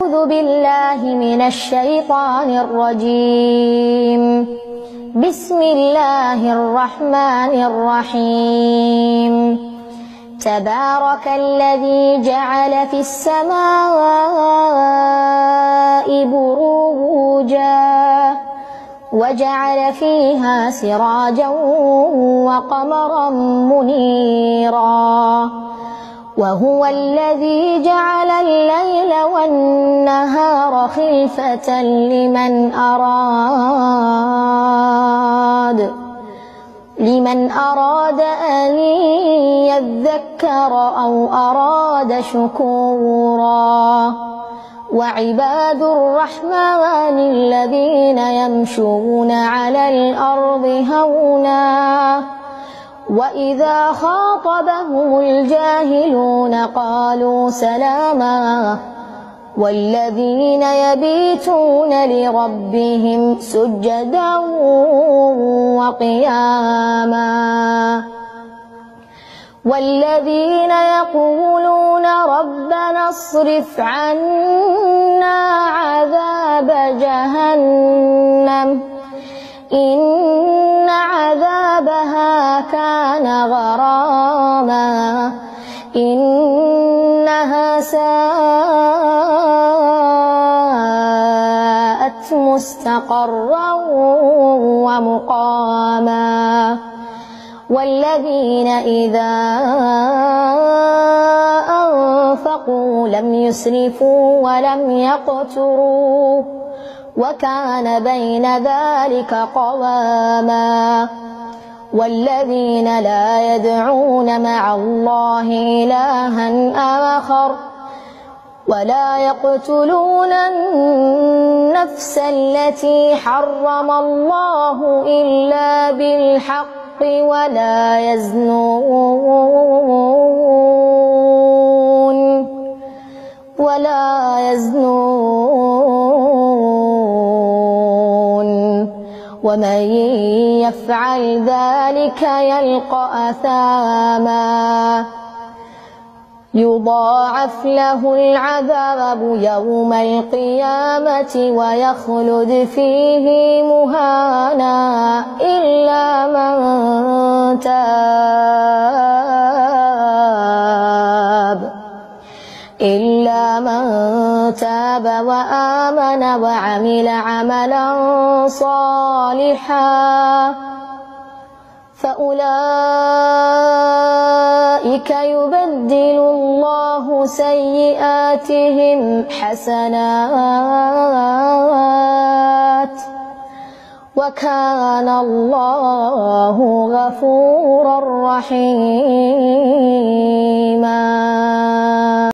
أعوذ بالله من الشيطان الرجيم. بسم الله الرحمن الرحيم. تبارك الذي جعل في السماء بروجا وجعل فيها سراجا وقمرا منيرا وهو الذي جعل الليل والنهار خلفة لمن أراد أن يذكر أو أراد شكورا. وعباد الرحمن الذين يمشون على الأرض هونا وإذا خاطبهم الجاهلون قالوا سلاما. والذين يبيتون لربهم سجدا وقياما والذين يقولون ربنا اصرف عنا عذاب جهنم إن عذابها كان غراما إنها ساءت مستقرا ومقاما. والذين إذا أنفقوا لم يسرفوا ولم يقتروا وكان بين ذلك قواما. والذين لا يدعون مع الله إلها آخر ولا يقتلون النفس التي حرم الله إلا بالحق ولا يزنون ومن يفعل ذلك يلقى أثاما يضاعف له العذاب يوم القيامة ويخلد فيه مهانا إلا من تاب وآمن وعمل عملا صالحا فأولئك يبدل الله سيئاتهم حسنات وكان الله غفورا رحيما.